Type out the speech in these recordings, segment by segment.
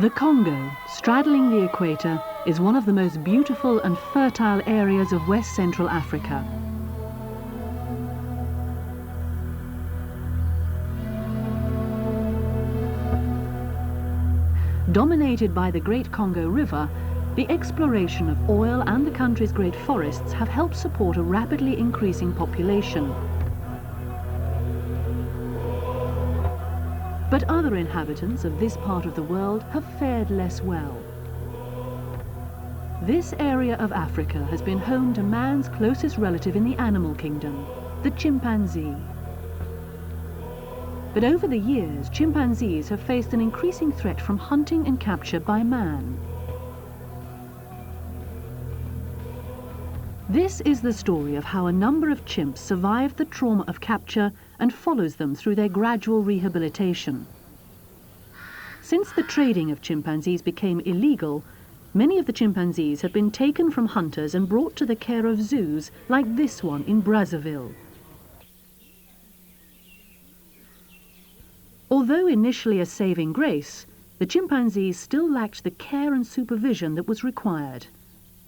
The Congo, straddling the equator, is one of the most beautiful and fertile areas of West Central Africa. Dominated by the Great Congo River, the exploration of oil and the country's great forests have helped support a rapidly increasing population. But other inhabitants of this part of the world have fared less well. This area of Africa has been home to man's closest relative in the animal kingdom, the chimpanzee. But over the years, chimpanzees have faced an increasing threat from hunting and capture by man. This is the story of how a number of chimps survived the trauma of capture and follows them through their gradual rehabilitation. Since the trading of chimpanzees became illegal, many of the chimpanzees have been taken from hunters and brought to the care of zoos like this one in Brazzaville. Although initially a saving grace, the chimpanzees still lacked the care and supervision that was required.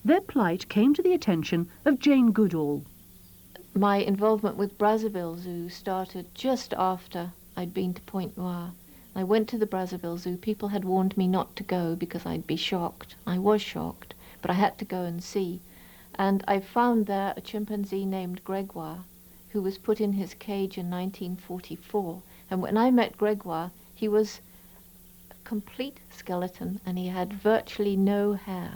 Their plight came to the attention of Jane Goodall. My involvement with Brazzaville Zoo started just after I'd been to Pointe Noire. I went to the Brazzaville Zoo. People had warned me not to go because I'd be shocked. I was shocked, but I had to go and see. And I found there a chimpanzee named Gregoire, who was put in his cage in 1944. And when I met Gregoire, he was a complete skeleton and he had virtually no hair.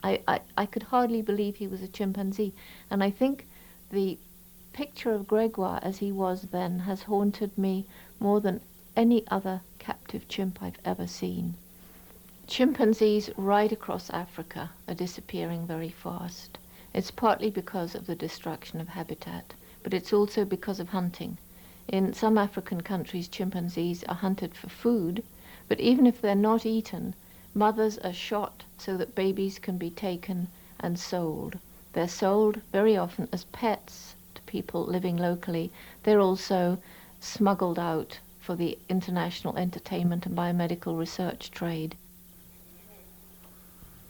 I could hardly believe he was a chimpanzee. And I think the picture of Gregoire as he was then has haunted me more than any other captive chimp I've ever seen. Chimpanzees right across Africa are disappearing very fast. It's partly because of the destruction of habitat, but it's also because of hunting. In some African countries, chimpanzees are hunted for food, but even if they're not eaten, mothers are shot so that babies can be taken and sold. They're sold very often as pets to people living locally. They're also smuggled out for the international entertainment and biomedical research trade.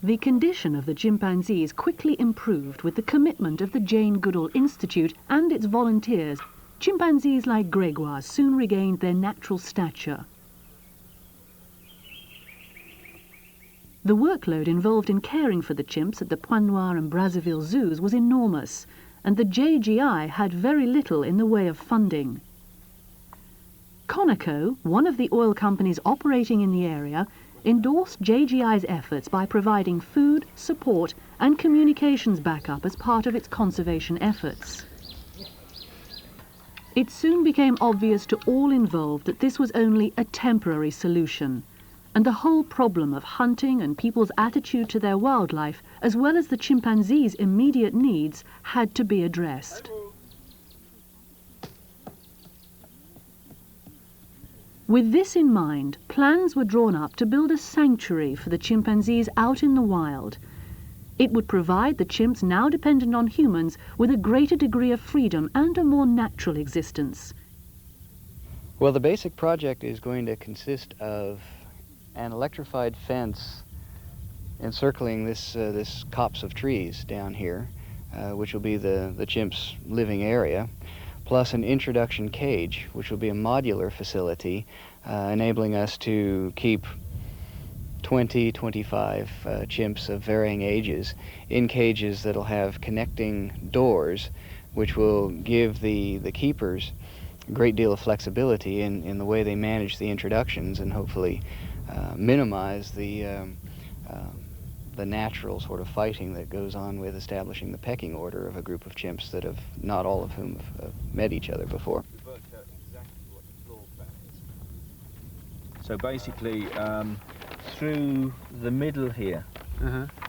The condition of the chimpanzees quickly improved with the commitment of the Jane Goodall Institute and its volunteers. Chimpanzees like Gregoire soon regained their natural stature. The workload involved in caring for the chimps at the Pointe Noire and Brazzaville zoos was enormous, and the JGI had very little in the way of funding. Conoco, one of the oil companies operating in the area, endorsed JGI's efforts by providing food, support and communications backup as part of its conservation efforts. It soon became obvious to all involved that this was only a temporary solution, and the whole problem of hunting and people's attitude to their wildlife, as well as the chimpanzees' immediate needs, had to be addressed. With this in mind, plans were drawn up to build a sanctuary for the chimpanzees out in the wild. It would provide the chimps now dependent on humans with a greater degree of freedom and a more natural existence. Well, the basic project is going to consist of an electrified fence encircling this copse of trees down here, which will be the chimps' living area, plus an introduction cage, which will be a modular facility, enabling us to keep 20, 25 chimps of varying ages in cages that'll have connecting doors, which will give the keepers a great deal of flexibility in the way they manage the introductions and hopefully minimize the natural sort of fighting that goes on with establishing the pecking order of a group of chimps that have, not all of whom have met each other before. So basically, through the middle here,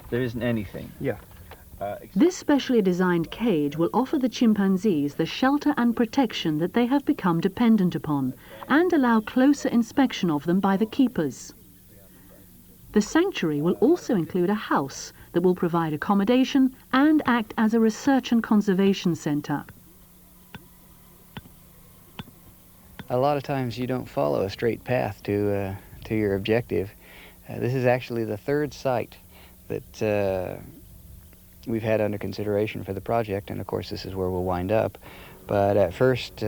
there isn't anything. Yeah. This specially designed cage will offer the chimpanzees the shelter and protection that they have become dependent upon, and allow closer inspection of them by the keepers. The sanctuary will also include a house that will provide accommodation and act as a research and conservation centre. A lot of times you don't follow a straight path to your objective. This is actually the third site that we've had under consideration for the project, and of course this is where we'll wind up. But at first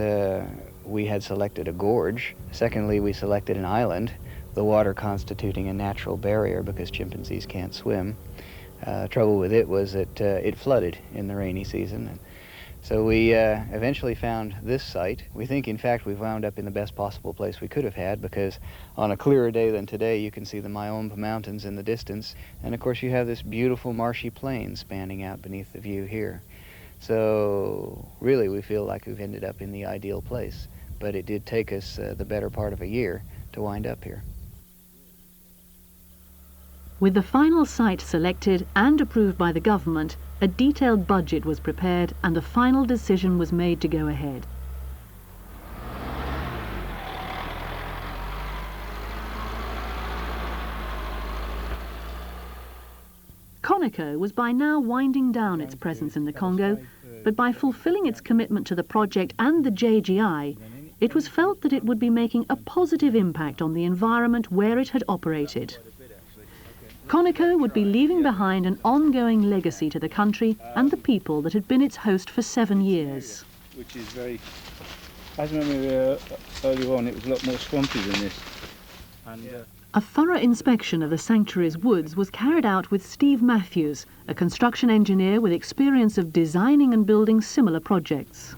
we had selected a gorge. Secondly, we selected an island, the water constituting a natural barrier because chimpanzees can't swim. Trouble with it was that it flooded in the rainy season. And so we eventually found this site. We think, in fact, we've wound up in the best possible place we could have had, because on a clearer day than today, you can see the Mayombe Mountains in the distance. And of course, you have this beautiful marshy plain spanning out beneath the view here. So really, we feel like we've ended up in the ideal place. But it did take us the better part of a year to wind up here. With the final site selected and approved by the government, a detailed budget was prepared and the final decision was made to go ahead. Conoco was by now winding down its presence in the Congo, but by fulfilling its commitment to the project and the JGI, it was felt that it would be making a positive impact on the environment where it had operated. Conoco would be leaving behind an ongoing legacy to the country and the people that had been its host for 7 years. Which is very, I remember earlier on it was a lot more swampy than this. And, A thorough inspection of the sanctuary's woods was carried out with Steve Matthews, a construction engineer with experience of designing and building similar projects.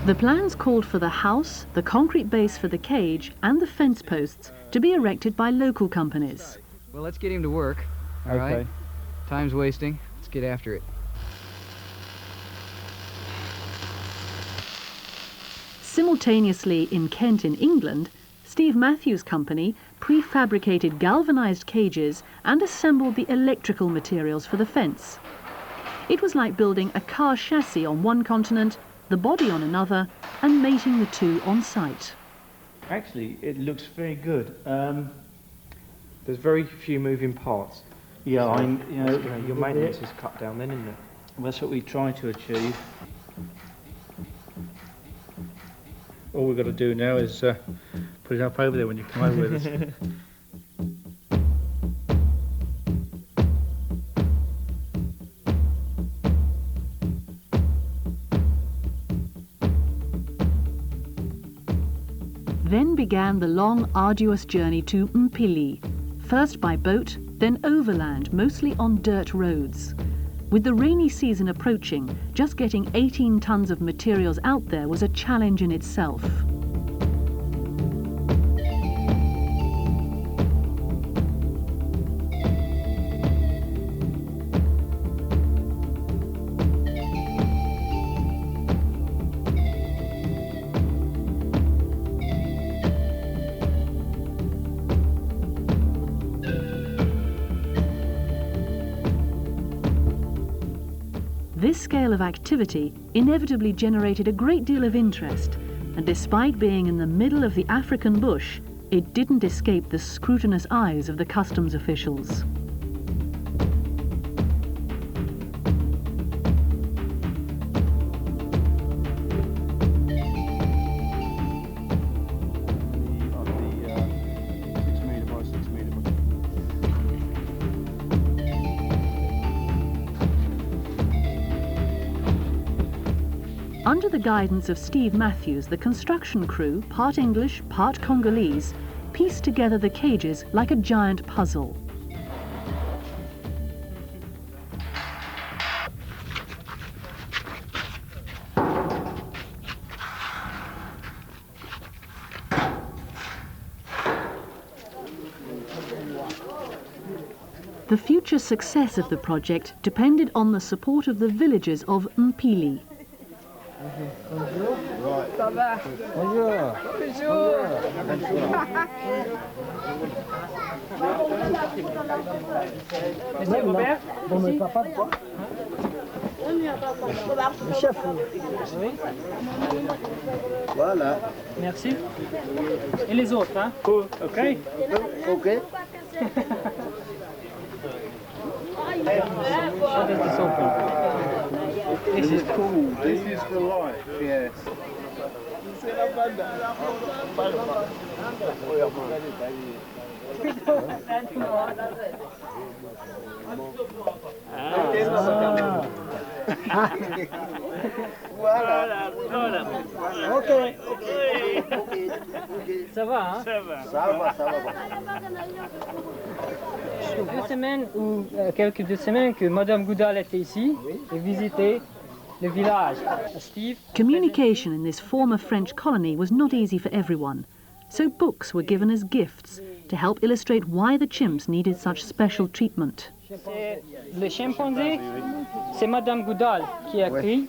The plans called for the house, the concrete base for the cage and the fence posts to be erected by local companies. Well, let's get him to work, all right? Time's wasting. Let's get after it. Simultaneously in Kent in England, Steve Matthews' company prefabricated galvanized cages and assembled the electrical materials for the fence. It was like building a car chassis on one continent, the body on another, and mating the two on site. Actually, it looks very good. There's very few moving parts. yeah, So, you know, your maintenance is cut down then, isn't it? that's what we try to achieve. All we've got to do now is put it up over there when you come over with us. Then began the long, arduous journey to Mpili, first by boat, then overland, mostly on dirt roads. With the rainy season approaching, just getting 18 tons of materials out there was a challenge in itself. This scale of activity inevitably generated a great deal of interest, and despite being in the middle of the African bush, it didn't escape the scrutinous eyes of the customs officials. Under the guidance of Steve Matthews, the construction crew, part English, part Congolese, pieced together the cages like a giant puzzle. The future success of the project depended on the support of the villagers of Mpili. Ça va. Bonjour. Bonjour. Monsieur Robert, bon, mais papa, quoi? Le chef. Oui. Voilà. Merci. Et les autres, hein? Cool. OK? OK. What is this open? This is cool. This is for life. Yes. Voilà. Ok. Ça va, hein? Ça va. Deux semaines ou quelques 2 semaines que Madame Goodall était ici et visitait le village. Steve. Communication in this former French colony was not easy for everyone, so books were given as gifts to help illustrate why the chimps needed such special treatment. Le chimpanzé, c'est Madame Goodall qui a écrit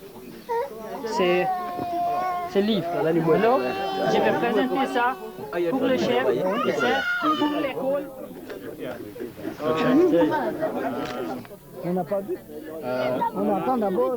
ce livre. Alors, je vais présenter ça pour le chef et ça pour l'école. On n'a pas vu. On entend d'abord.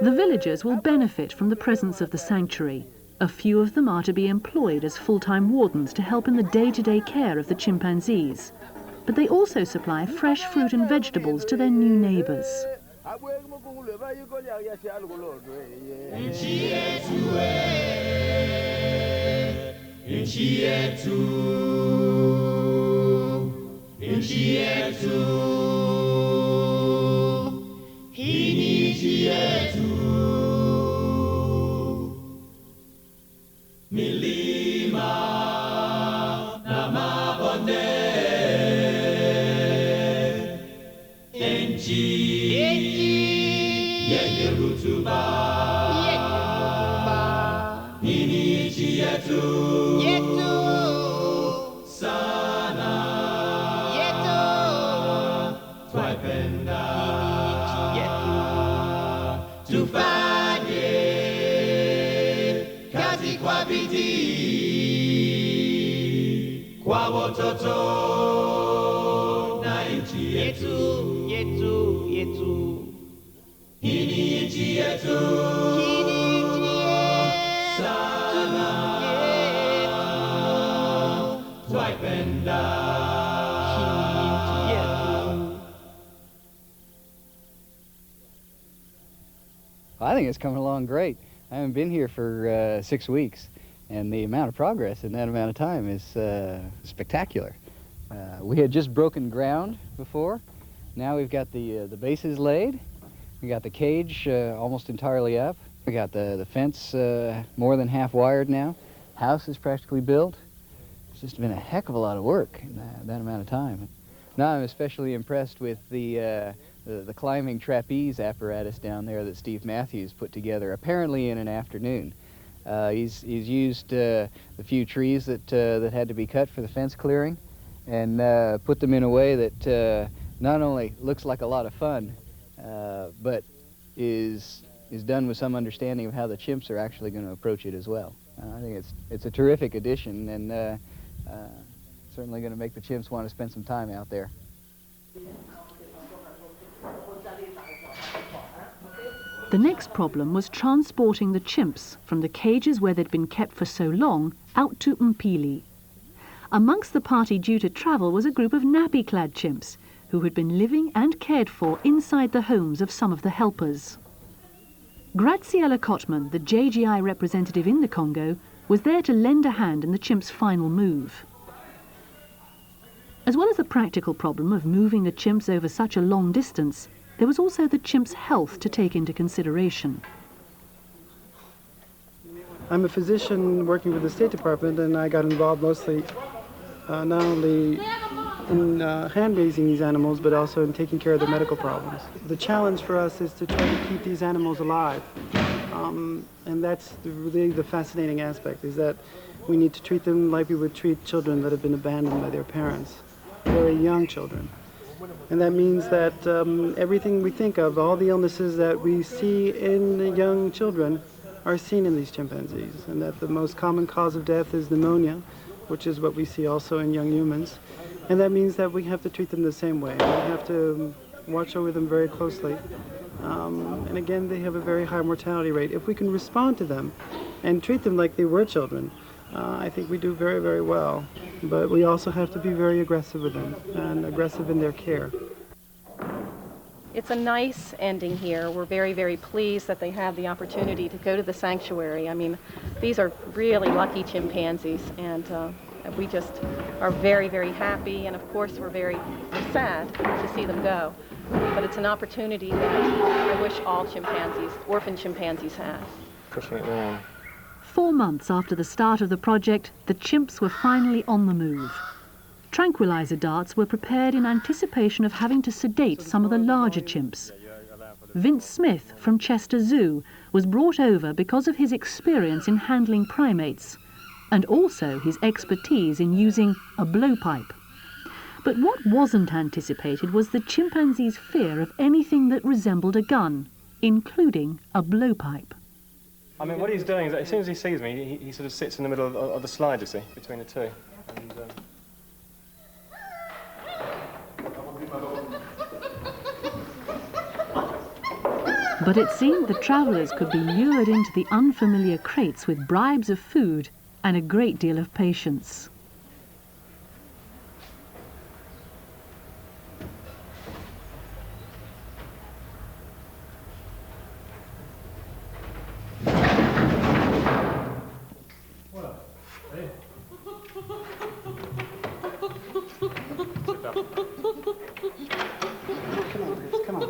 The villagers will benefit from the presence of the sanctuary. A few of them are to be employed as full-time wardens to help in the day-to-day care of the chimpanzees. But they also supply fresh fruit and vegetables to their new neighbours. I think it's coming along great. I haven't been here for 6 weeks, and the amount of progress in that amount of time is spectacular. We had just broken ground before. Now we've got the bases laid. We got the cage almost entirely up. We got the fence more than half wired now. House is practically built. It's just been a heck of a lot of work in that amount of time. Now I'm especially impressed with the climbing trapeze apparatus down there that Steve Matthews put together, apparently in an afternoon. He's used the few trees that had to be cut for the fence clearing and put them in a way that not only looks like a lot of fun, but is done with some understanding of how the chimps are actually going to approach it as well. I think it's a terrific addition, and certainly going to make the chimps want to spend some time out there. The next problem was transporting the chimps from the cages where they'd been kept for so long out to Mpili. Amongst the party due to travel was a group of nappy-clad chimps who had been living and cared for inside the homes of some of the helpers. Graziella Kottman, the JGI representative in the Congo, was there to lend a hand in the chimps' final move. As well as the practical problem of moving the chimps over such a long distance, there was also the chimps' health to take into consideration. I'm a physician working with the State Department, and I got involved mostly not only in hand-raising these animals, but also in taking care of their medical problems. The challenge for us is to try to keep these animals alive. And that's really the fascinating aspect, is that we need to treat them like we would treat children that have been abandoned by their parents, very young children. And that means that everything we think of, all the illnesses that we see in the young children, are seen in these chimpanzees, and that the most common cause of death is pneumonia, which is what we see also in young humans. And that means that we have to treat them the same way. We have to watch over them very closely. And again, they have a very high mortality rate. If we can respond to them and treat them like they were children, I think we do very, very well. But we also have to be very aggressive with them and aggressive in their care. It's a nice ending here. We're very, very pleased that they have the opportunity to go to the sanctuary. I mean, these are really lucky chimpanzees, and we just are very, very happy, and of course we're very sad to see them go. But it's an opportunity that I wish all chimpanzees, orphan chimpanzees, have. Pushing it around. 4 months after the start of the project, the chimps were finally on the move. Tranquilizer darts were prepared in anticipation of having to sedate some of the larger chimps. Vince Smith from Chester Zoo was brought over because of his experience in handling primates, and also his expertise in using a blowpipe. But what wasn't anticipated was the chimpanzee's fear of anything that resembled a gun, including a blowpipe. I mean, what he's doing is that as soon as he sees me, he sort of sits in the middle of the slide, you see, between the two. And, But it seemed the travellers could be lured into the unfamiliar crates with bribes of food and a great deal of patience. Come on.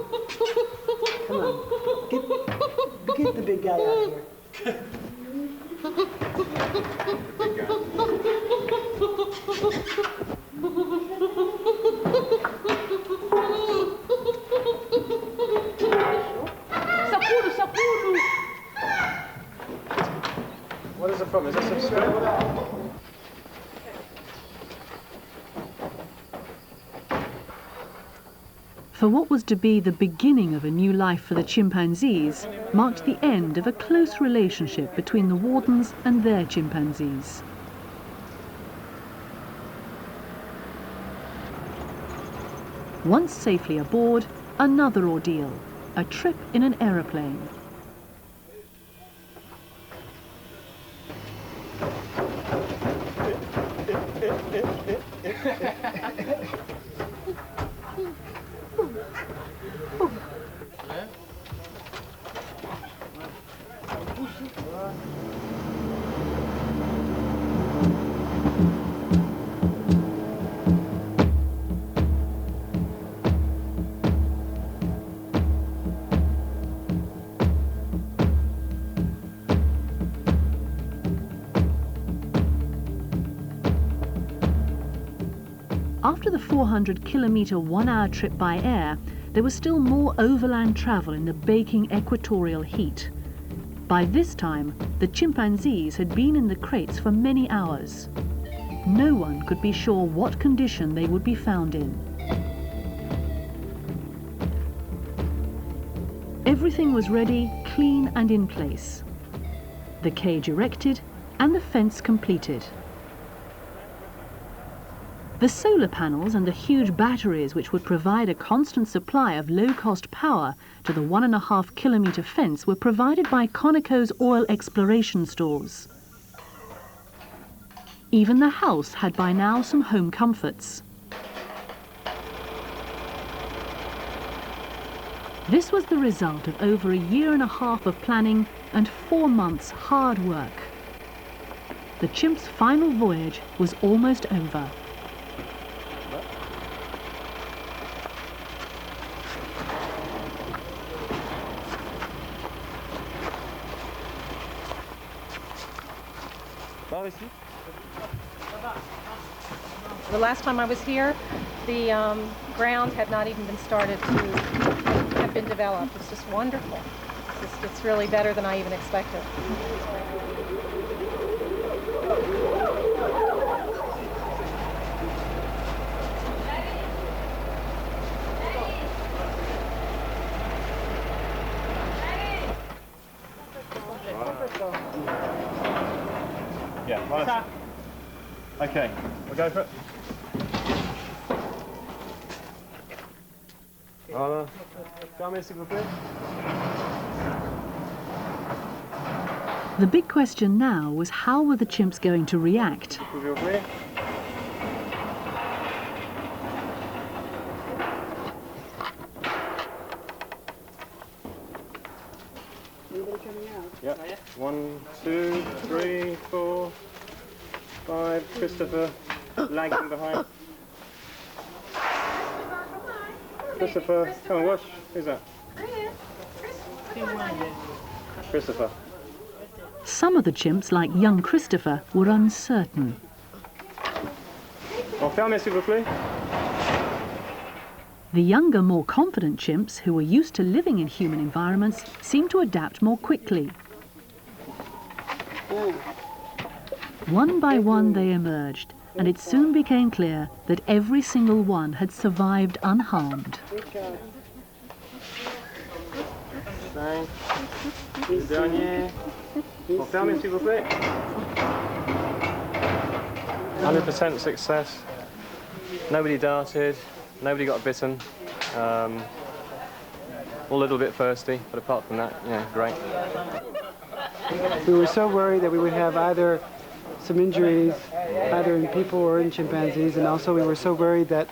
Come on. Get the big guy out here. what is the problem? Is there some sweat? For what was to be the beginning of a new life for the chimpanzees marked the end of a close relationship between the wardens and their chimpanzees. Once safely aboard, another ordeal, a trip in an aeroplane. After the 400-kilometre one-hour trip by air, there was still more overland travel in the baking equatorial heat. By this time, the chimpanzees had been in the crates for many hours. No one could be sure what condition they would be found in. Everything was ready, clean and in place. The cage erected and the fence completed. The solar panels and the huge batteries which would provide a constant supply of low-cost power to the 1.5-kilometre fence were provided by Conoco's oil exploration stores. Even the house had by now some home comforts. This was the result of over a year and a half of planning and 4 months' hard work. The chimp's final voyage was almost over. The last time I was here, the ground had not even been started to have been developed. It's just wonderful. It's really better than I even expected. Voilà. Okay, we'll go for it. Voilà. Fermez, s'il vous plaît. The big question now was how were the chimps going to react? Vous pouvez ouvrir. Anybody coming out? Yep. 1, 2, 3, 4, 5. Christopher lagging behind. Christopher, come on, watch. Who's that? Christopher. Some of the chimps, like young Christopher, were uncertain. Bon, fermez, s'il vous plaît. The younger, more confident chimps, who were used to living in human environments, seemed to adapt more quickly. One by one they emerged, and it soon became clear that every single one had survived unharmed. Le dernier. Bon, fermez, s'il vous plaît. 100% success. Nobody darted. Nobody got bitten. All a little bit thirsty, but apart from that, yeah, great. We were so worried that we would have either some injuries, either in people or in chimpanzees, and also we were so worried that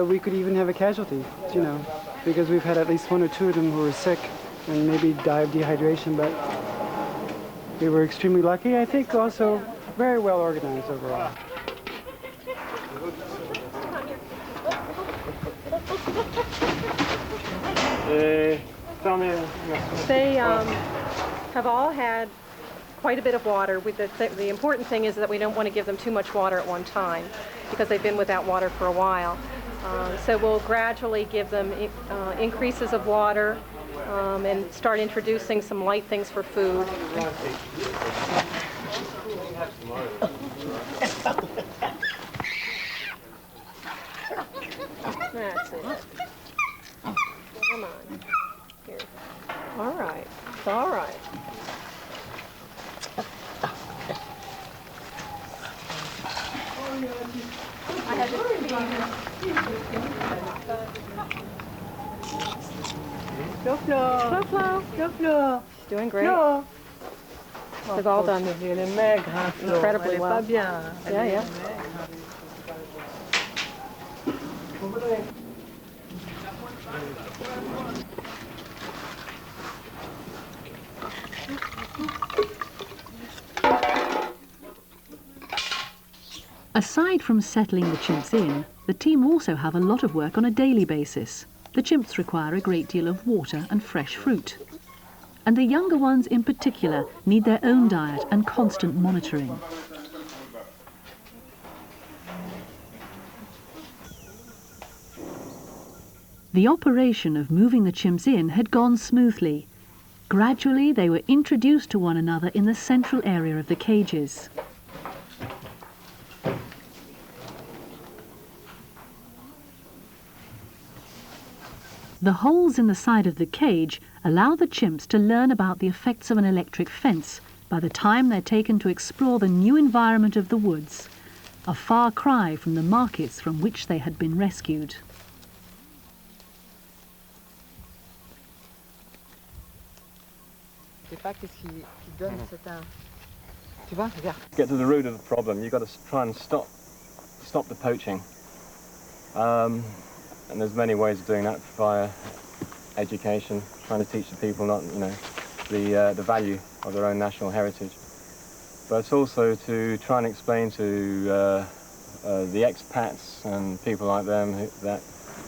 we could even have a casualty, you know, because we've had at least 1 or 2 of them who were sick and maybe die of dehydration, but we were extremely lucky. I think also very well organized overall. They have all had quite a bit of water. The important thing is that we don't want to give them too much water at one time because they've been without water for a while. So we'll gradually give them increases of water and start introducing some light things for food. That's it. Come on. Here. All right. It's all right. I had Go, Flo. Go, Flo. Go, Flo. She's doing great. Flo. They've all done incredibly well. Yeah, yeah. Aside from settling the chimps in, the team also have a lot of work on a daily basis. The chimps require a great deal of water and fresh fruit. And the younger ones in particular need their own diet and constant monitoring. The operation of moving the chimps in had gone smoothly. Gradually they were introduced to one another in the central area of the cages. The holes in the side of the cage allow the chimps to learn about the effects of an electric fence by the time they're taken to explore the new environment of the woods, a far cry from the markets from which they had been rescued. Get to the root of the problem. You've got to try and stop the poaching. And there's many ways of doing that via education, trying to teach the people the value of their own national heritage. But it's also to try and explain to the expats and people like them that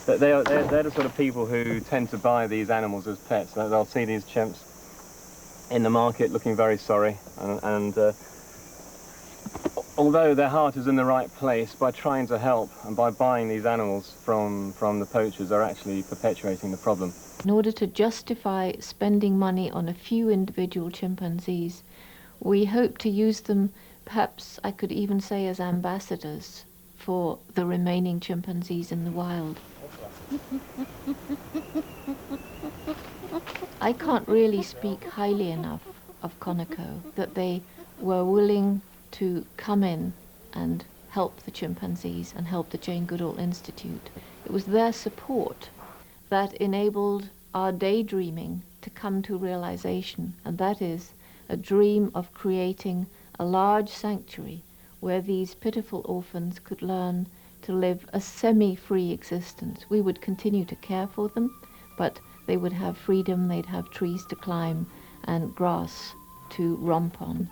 they're the sort of people who tend to buy these animals as pets. They'll see these chimps in the market looking very sorry, and although their heart is in the right place, by trying to help and by buying these animals from the poachers, they're actually perpetuating the problem. In order to justify spending money on a few individual chimpanzees, we hope to use them, perhaps I could even say, as ambassadors for the remaining chimpanzees in the wild. I can't really speak highly enough of Conoco, that they were willing to come in and help the chimpanzees and help the Jane Goodall Institute. It was their support that enabled our daydreaming to come to realization, and that is a dream of creating a large sanctuary where these pitiful orphans could learn to live a semi-free existence. We would continue to care for them, but they would have freedom, they'd have trees to climb and grass to romp on.